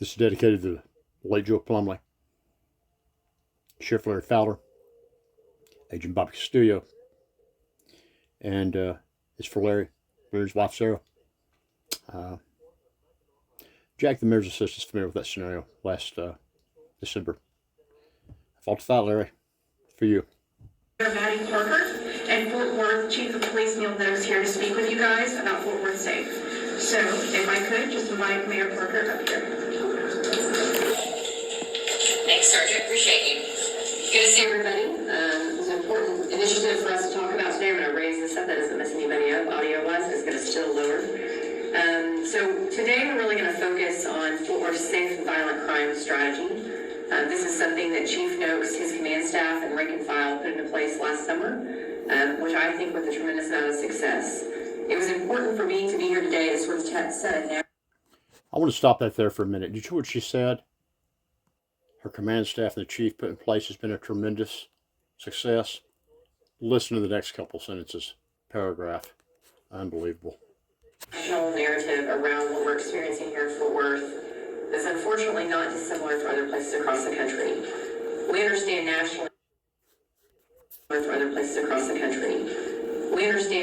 This is dedicated to the late Joe Plumley, Sheriff Larry Fowler, Agent Bobby Castillo, and it's for Larry's wife Sarah. Jack the Mayor's Assistant is familiar with that scenario last December. I fought to fight, Larry, for you. Maddie Parker and Fort Worth Chief of Police Neil Noakes here to speak with you guys about Fort Worth Safe. So if I could, just invite Mayor Parker up here. Thanks, Sergeant. Appreciate you. Good to see everybody. It's an important initiative for us to talk about today. I'm going to raise this up. That doesn't mess anybody up audio-wise. It's going to still lower. So today we're really going to focus on Fort Worth Safe and Violent Crime Strategy. This is something that Chief Noakes, his command staff, and rank and file put into place last summer, which I think with a tremendous amount of success. It was important for me to be here today to sort of set a narrative. I want to stop that there for a minute. Did you hear what she said? Her command staff and the chief put in place has been a tremendous success. Listen to the next couple sentences, paragraph. Unbelievable. National narrative around what we're experiencing here in Fort Worth is unfortunately not dissimilar to other places across the country. We understand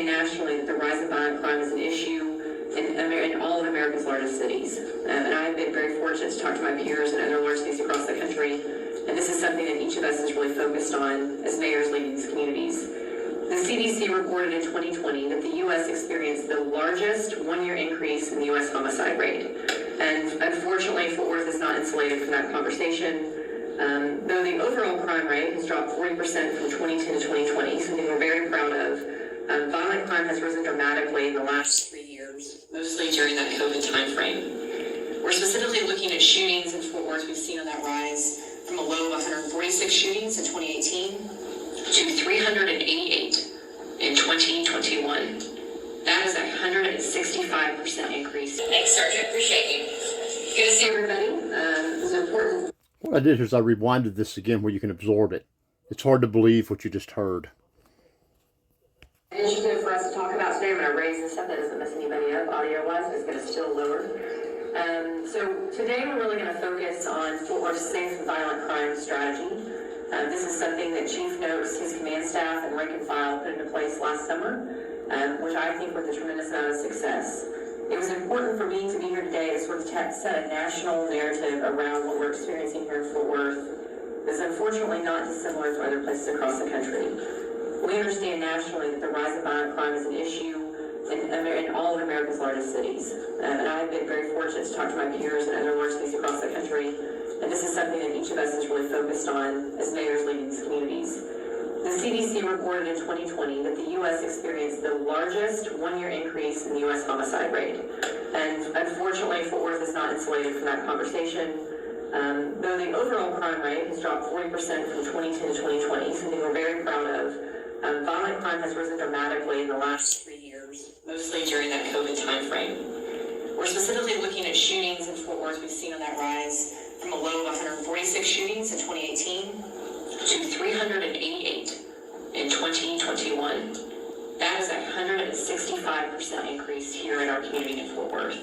nationally that the rise in violent crime is an issue in all of America's largest cities. And I've been very fortunate to talk to my peers in other large cities across the country. And this is something that each of us is really focused on as mayors leading these communities. The CDC reported in 2020 that the U.S. experienced the largest one-year increase in the U.S. homicide rate. And unfortunately, Fort Worth is not insulated from that conversation. Though the overall crime rate has dropped 40% from 2010 to 2020, something we're very proud of, violent crime has risen dramatically in the last 3 years, mostly during that COVID timeframe. We're specifically looking at shootings in Fort Worth. We've seen on that rise from a low of 146 shootings in 2018 to 388 in 2021. That is a 165% increase. Thanks, Sergeant. Appreciate you. Good to see everybody. It's important. What I did is I rewinded this again where you can absorb it. It's hard to believe what you just heard. Initiative for us to talk about today. I'm going to raise this up. That doesn't mess anybody up audio-wise. It's going to still lower. So today we're really going to focus on Fort Worth Safe and Violent Crime Strategy. This is something that Chief Noakes, his command staff, and rank and file put into place last summer, which I think with a tremendous amount of success. It was important for me to be here today to sort of set a national narrative around what we're experiencing here in Fort Worth. It's unfortunately not dissimilar to other places across the country. We understand nationally that the rise in violent crime is an issue in all of America's largest cities. And I've been very fortunate to talk to my peers in other large cities across the country. And this is something that each of us is really focused on as mayors leading these communities. The CDC reported in 2020 that the U.S. experienced the largest one-year increase in the U.S. homicide rate. And unfortunately, Fort Worth is not insulated from that conversation. Though the overall crime rate has dropped 40% from 2010 to 2020, something we're very proud of, violent crime has risen dramatically in the last 3 years, mostly during that COVID timeframe. We're specifically looking at shootings in Fort Worth. We've seen on that rise from a low of 146 shootings in 2018 to 388 in 2021. That is a 165% increase here in our community in Fort Worth.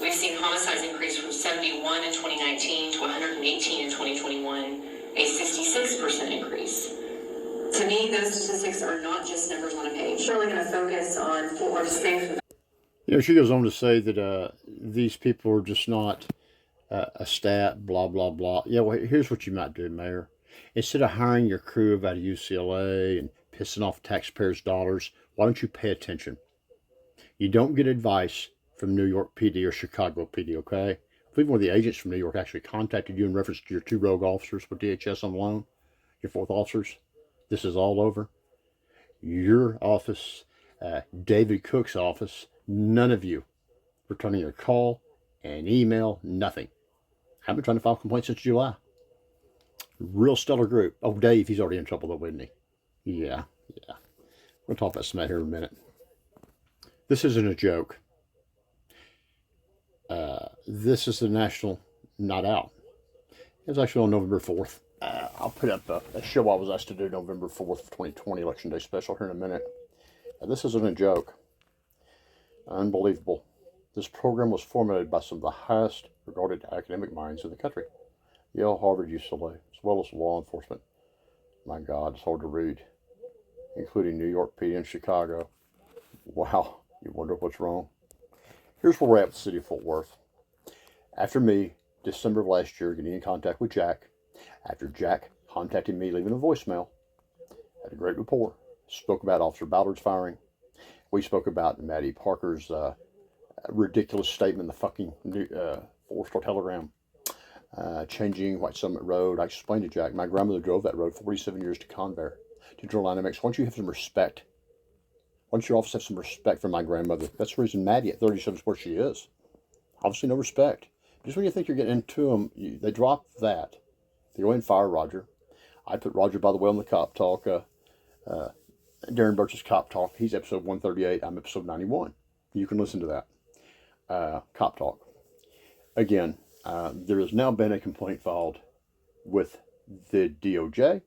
We've seen homicides increase from 71 in 2019 to 118 in 2021, a 66% increase. To me, those statistics are not just numbers on a page. We're really going to focus on Fort Worth Safe. You know, she goes on to say that these people are just not a stat, blah, blah, blah. Yeah, well, here's what you might do, Mayor. Instead of hiring your crew out of UCLA and pissing off taxpayers' dollars, why don't you pay attention? You don't get advice from New York PD or Chicago PD, okay? I believe one of the agents from New York actually contacted you in reference to your 2 rogue officers with DHS on loan, your 4th officers. This is all over. Your office, David Cook's office, none of you returning a call, an email, nothing. I've been trying to file complaints since July. Real stellar group. Oh, Dave, he's already in trouble though, isn't he? Yeah. We'll talk about some of that here in a minute. This isn't a joke. This is the National Night Out. It was actually on November 4th. I'll put up a show I was asked to do November 4th, 2020, Election Day special here in a minute. This isn't a joke. Unbelievable. This program was formulated by some of the highest regarded academic minds in the country. Yale, Harvard, UCLA, as well as law enforcement. My God, it's hard to read, including New York, PD, and Chicago. Wow, you wonder what's wrong. Here's where we're at with the city of Fort Worth. After me, December of last year, getting in contact with Jack, after Jack contacted me, leaving a voicemail, had a great rapport, spoke about Officer Ballard's firing. We spoke about Maddie Parker's ridiculous statement in the fucking four-star telegram, changing White Summit Road. I explained to Jack, my grandmother drove that road 47 years to Convair, to General Dynamics. Why don't you have some respect? Why don't your office have some respect for my grandmother? That's the reason Maddie at 37 is where she is. Obviously no respect. Just when you think you're getting into them, they drop that. They go ahead and fire Roger. I put Roger, by the way, on the Cop Talk. Darren Birch's Cop Talk. He's episode 138. I'm episode 91. You can listen to that. Cop Talk. Again, there has now been a complaint filed with the DOJ.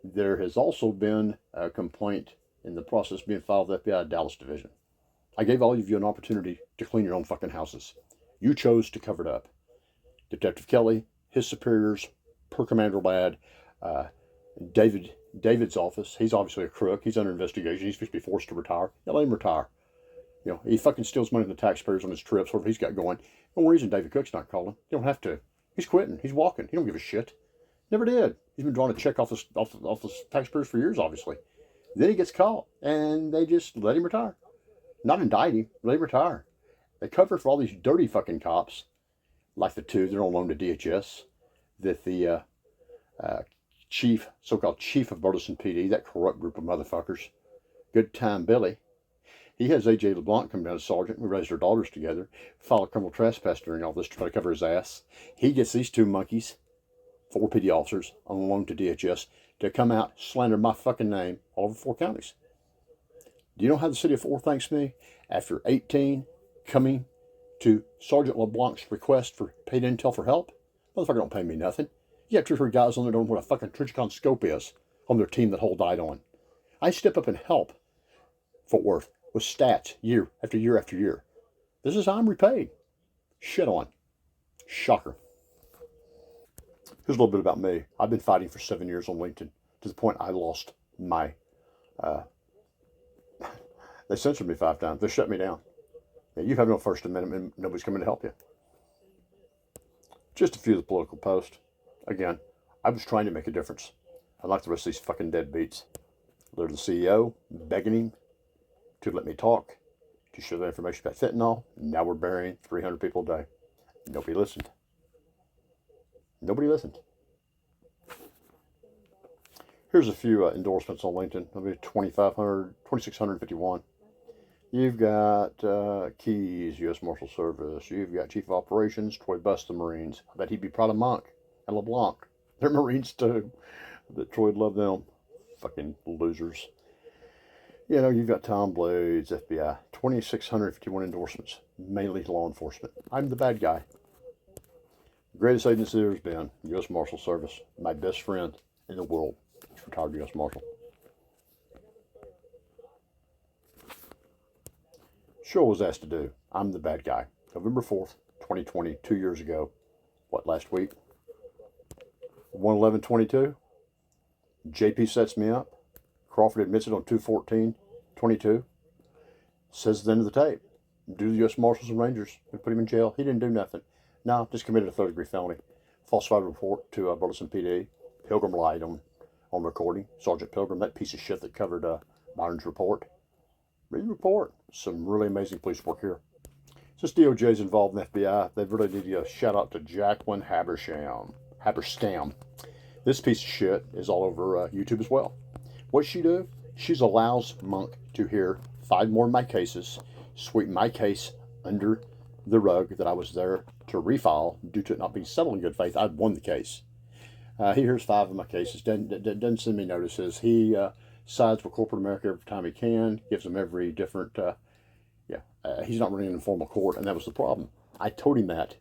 There has also been a complaint in the process being filed with the FBI Dallas Division. I gave all of you an opportunity to clean your own fucking houses. You chose to cover it up. Detective Kelly, his superiors, per Commander Ladd, David's office. He's obviously a crook. He's under investigation. He's supposed to be forced to retire. Yeah, let him retire. You know, he fucking steals money from the taxpayers on his trips, whatever he's got going. No reason David Cook's not calling. You don't have to. He's quitting. He's walking. He don't give a shit. Never did. He's been drawing a check off the taxpayers for years, obviously. Then he gets caught, and they just let him retire. Not indict him, let him retire. They cover for all these dirty fucking cops, like the two, they're on loan to DHS, that the chief, so-called chief of Burleson PD, that corrupt group of motherfuckers, Good Time Billy, he has A.J. LeBlanc come down as sergeant. We raised our daughters together, filed a criminal trespass during all this to try to cover his ass. He gets these two monkeys, 4 PD officers, on loan to DHS, to come out, slander my fucking name all over 4 counties. Do you know how the city of Fort Worth thanks me? After 18 coming to Sergeant LeBlanc's request for paid intel for help, motherfucker don't pay me nothing. You got 2 or 3 guys on there don't know what a fucking Trijicon scope is on their team that Hull died on. I step up and help Fort Worth with stats year after year after year. This is how I'm repaid. Shit on. Shocker. Here's a little bit about me. I've been fighting for 7 years on LinkedIn to the point I lost my... they censored me 5 times. They shut me down. Yeah, you have no First Amendment and nobody's coming to help you. Just a few of the political posts. Again, I was trying to make a difference. Unlike the rest of these fucking deadbeats. They're the CEO begging him to let me talk, to share the information about fentanyl. Now we're burying 300 people a day. Nobody listened. Nobody listened. Here's a few endorsements on LinkedIn. I'll be 2,651. You've got Keys, U.S. Marshal Service. You've got Chief of Operations, Troy Bust, the Marines. I bet he'd be proud of Monk and LeBlanc. They're Marines too. That Troy'd love them. Fucking losers. You know, you've got Tom Blades, FBI. 2,651 endorsements. Mainly law enforcement. I'm the bad guy. Greatest agency there's been, U.S. Marshal Service. My best friend in the world. He's retired U.S. Marshal. Show was asked to do. I'm the bad guy. November 4th, 2020, 2 years ago. What, last week? 1/11/22. JP sets me up. Crawford admits it on 2/14/22. Says at the end of the tape, do the U.S. Marshals and Rangers and put him in jail. He didn't do nothing. No, just committed a 3rd-degree felony. Falsified report to Burleson PD. Pilgrim lied on recording. Sergeant Pilgrim, that piece of shit that covered Byron's report. Read the report. Some really amazing police work here. Since DOJ's involved in the FBI, they really need to shout out to Jacqueline Haberstam. This piece of shit is all over YouTube as well. What's she do? She allows Monk to hear 5 more of my cases, sweep my case under the rug that I was there to refile due to it not being settled in good faith. I'd won the case. He hears 5 of my cases, doesn't send me notices. He sides with corporate America every time he can, gives them every different, he's not running an informal court, and that was the problem. I told him that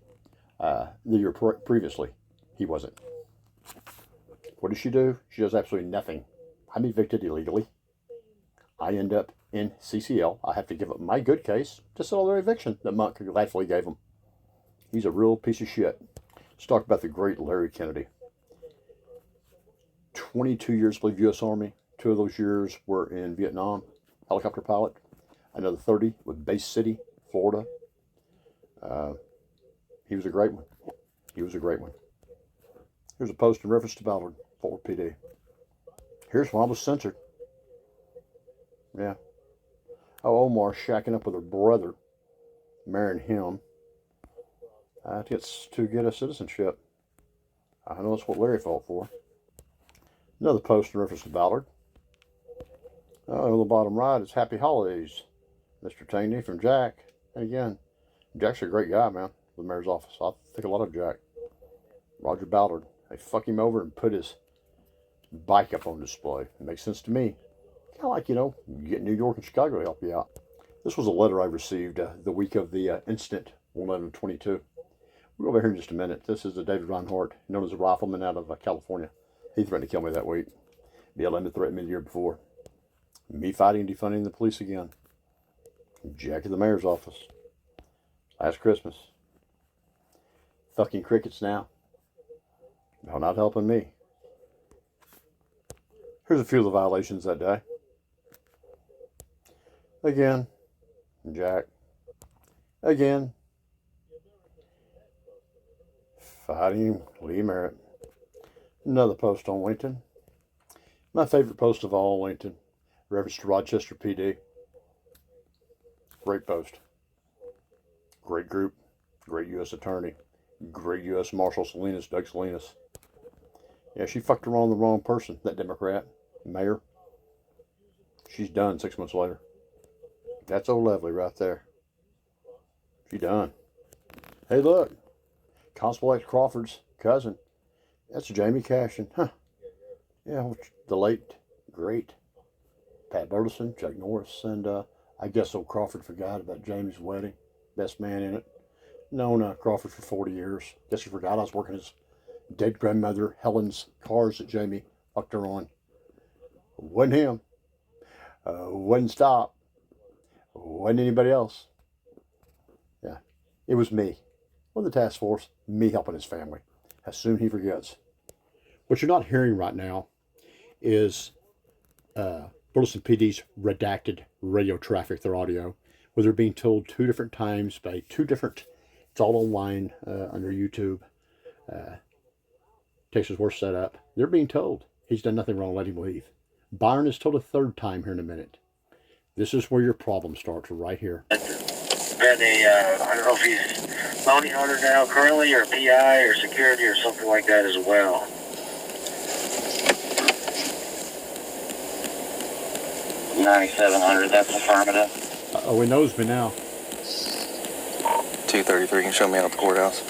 the year previously. He wasn't. What does she do? She does absolutely nothing. I'm evicted illegally. I end up in CCL. I have to give up my good case to settle their eviction that Monk gladfully gave them. He's a real piece of shit. Let's talk about the great Larry Kennedy. 22 years, I believe, U.S. Army. 2 of those years were in Vietnam, helicopter pilot. Another 30 with Bay City, Florida. He was a great one. He was a great one. Here's a post in reference to Ballard, Fort Worth PD. Here's one I was censored. Yeah. Oh, Omar shacking up with her brother, marrying him. To get a citizenship. I know that's what Larry fought for. Another post in reference to Ballard. On the bottom right is Happy Holidays, Mr. Taney from Jack. And again, Jack's a great guy, man, with the mayor's office. I think a lot of Jack. Roger Ballard. They fuck him over and put his bike up on display. It makes sense to me. Kind of like, you get New York and Chicago to help you out. This was a letter I received the week of the incident, 1/11/22. We'll go over here in just a minute. This is David Reinhardt, known as a rifleman out of California. He threatened to kill me that week. BLM had threatened me the year before. Me fighting and defunding the police again. Jack at the mayor's office. Last Christmas. Fucking crickets now. No, not helping me. Here's a few of the violations that day. Again, Jack. Again. Fighting Lee Merritt. Another post on LinkedIn. My favorite post of all on LinkedIn. Reference to Rochester PD. Great post. Great group. Great U.S. attorney. Great U.S. Marshal Salinas, Doug Salinas. Yeah, she fucked around the wrong person, that Democrat, mayor. She's done 6 months later. That's old Lovely right there. She done. Hey, look. Constable X Crawford's cousin. That's Jamie Cashin. Huh. Yeah, the late, great Pat Burleson, Chuck Norris, and I guess old Crawford forgot about Jamie's wedding. Best man in it. Known Crawford for 40 years. Guess he forgot I was working his dead grandmother Helen's cars that Jamie fucked her on. Wasn't him. Wasn't Stop. Wasn't anybody else. Yeah, it was me. On the task force, me helping his family. As soon he forgets. What you're not hearing right now is Burleson PD's redacted radio traffic, their audio, where they're being told 2 different times by 2 different, it's all online under YouTube. Texas Worst set up. They're being told he's done nothing wrong, let him leave. Byron is told a 3rd time here in a minute. This is where your problem starts, right here. I don't know if he's bounty hunter now currently, or PI, or security, or something like that as well. $9,700, that's affirmative. Oh, he knows me now. 233 can show me out the courthouse.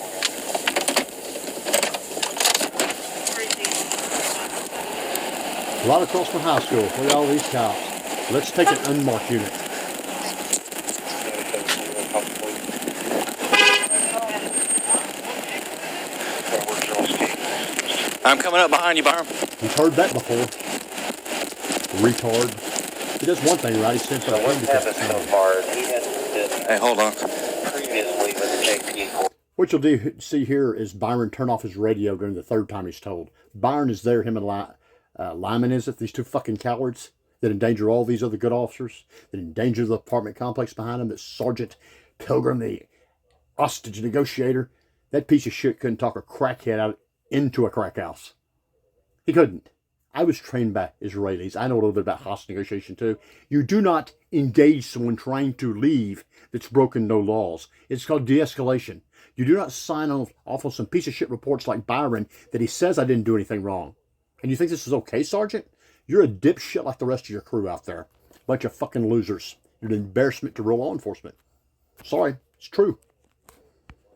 Right across from high school. Look at all these cops. Let's take an unmarked unit. I'm coming up behind you, Byron. You've heard that before. Retard. He does one thing right, he sends out What's happened so far is he has been Hey, hold on. previously with the JP. What you'll see here is Byron turn off his radio during the 3rd time he's told. Byron is there, him and Lyman, is it? These 2 fucking cowards that endanger all these other good officers, that endanger the apartment complex behind them, that Sergeant Pilgrim, the hostage negotiator, that piece of shit couldn't talk a crackhead out into a crack house. He couldn't. I was trained by Israelis. I know a little bit about hostage negotiation too. You do not engage someone trying to leave that's broken no laws. It's called de-escalation. You do not sign off on some piece of shit reports like Byron that he says I didn't do anything wrong. And you think this is okay, Sergeant? You're a dipshit like the rest of your crew out there. Bunch of fucking losers. You're an embarrassment to real law enforcement. Sorry, it's true.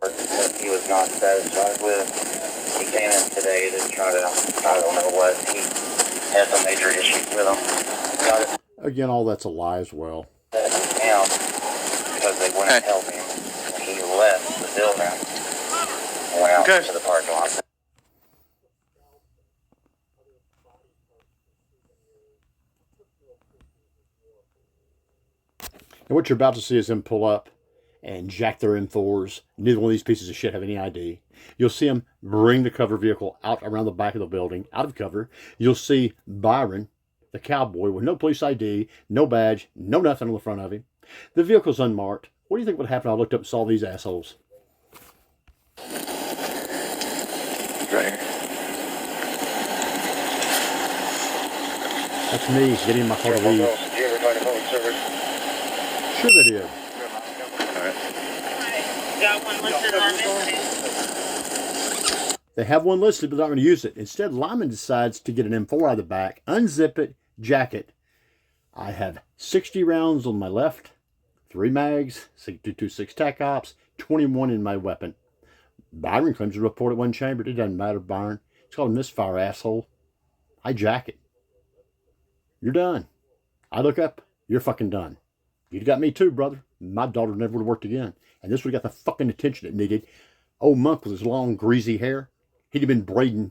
He was not satisfied with. He came in today to try to, I don't know what, he had some major issues with him. Got it Again, all that's a lie as well. down because they wouldn't help him. He left the building and went out to the parking lot. And what you're about to see is him pull up and jack their M4s. Neither one of these pieces of shit have any ID. You'll see them bring the cover vehicle out around the back of the building, out of cover. You'll see Byron, the cowboy, with no police ID, no badge, no nothing on the front of him. The vehicle's unmarked. What do you think would happen if I looked up and saw these assholes? Right here. That's me getting in my car to leave. Did you ever find a public service? Sure they did. Alright. Got one listed on this. They have one listed, but they're not going to use it. Instead, Lyman decides to get an M4 out of the back, unzip it, jack it. I have 60 rounds on my left, 3 mags, 226 tac ops, 21 in my weapon. Byron claims to report at one chamber. It doesn't matter, Byron. It's called a misfire, asshole. I jack it. You're done. I look up, you're fucking done. You'd got me too, brother. My daughter never would have worked again. And this would have got the fucking attention it needed. Old Monk with his long, greasy hair. He'd have been braiding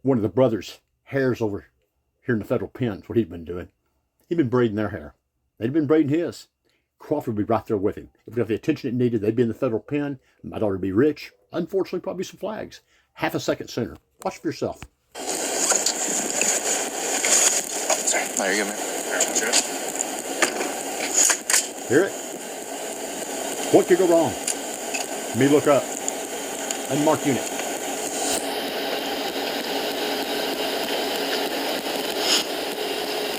one of the brothers' hairs over here in the federal pen. That's what he'd been doing. He'd been braiding their hair. They'd been braiding his. Crawford would be right there with him. If we got the attention it needed, they'd be in the federal pen. My daughter would be rich. Unfortunately, probably some flags. Half a second sooner. Watch for yourself. No, you're good, man. Hear it? What could go wrong? Me look up. Unmarked unit.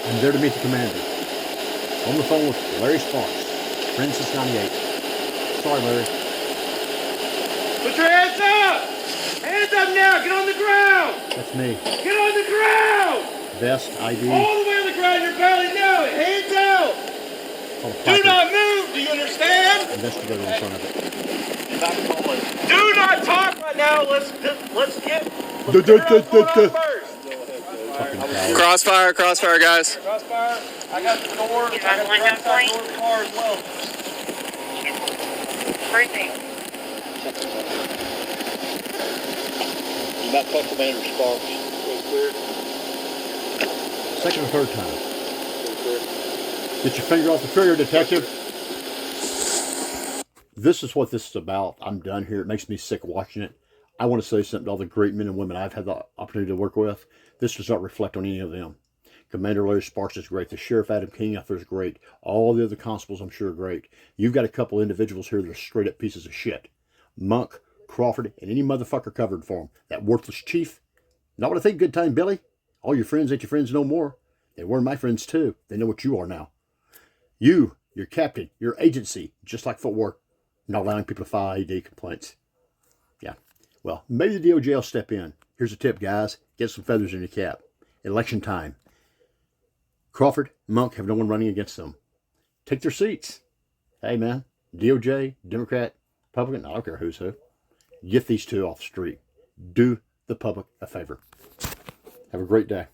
I'm there to meet the commander. On the phone with Larry Sparks. Friend since 98. Sorry, Larry. Put your hands up! Hands up now! Get on the ground! That's me. Get on the ground! Vest, ID. All the way on the ground, you're barely now! Hands out! Oh, Do not move! Do you understand? Investigator in front of it. Do not talk right now! Let's get Du- du- du- du- du. first. Fucking coward. Crossfire, guys. Crossfire, I got the door. I got the outside door of the car as well. You might call Commander Sparks. Second or third time. Get your finger off the trigger, detective. This is what this is about. I'm done here. It makes me sick watching it. I want to say something to all the great men and women I've had the opportunity to work with. This does not reflect on any of them. Commander Larry Sparks is great. The Sheriff Adam King out there is great. All the other constables, I'm sure, are great. You've got a couple individuals here that are straight up pieces of shit. Monk, Crawford, and any motherfucker covered for him. That worthless chief. Not what I think, good time, Billy. All your friends ain't your friends no more. They were my friends too. They know what you are now. You, your captain, your agency, just like Fort Worth, not allowing people to file ID complaints. Yeah. Well, maybe the DOJ will step in. Here's a tip, guys. Get some feathers in your cap. Election time. Crawford, Monk have no one running against them. Take their seats. Hey, man. DOJ, Democrat, Republican, I don't care who's who. Get these two off the street. Do the public a favor. Have a great day.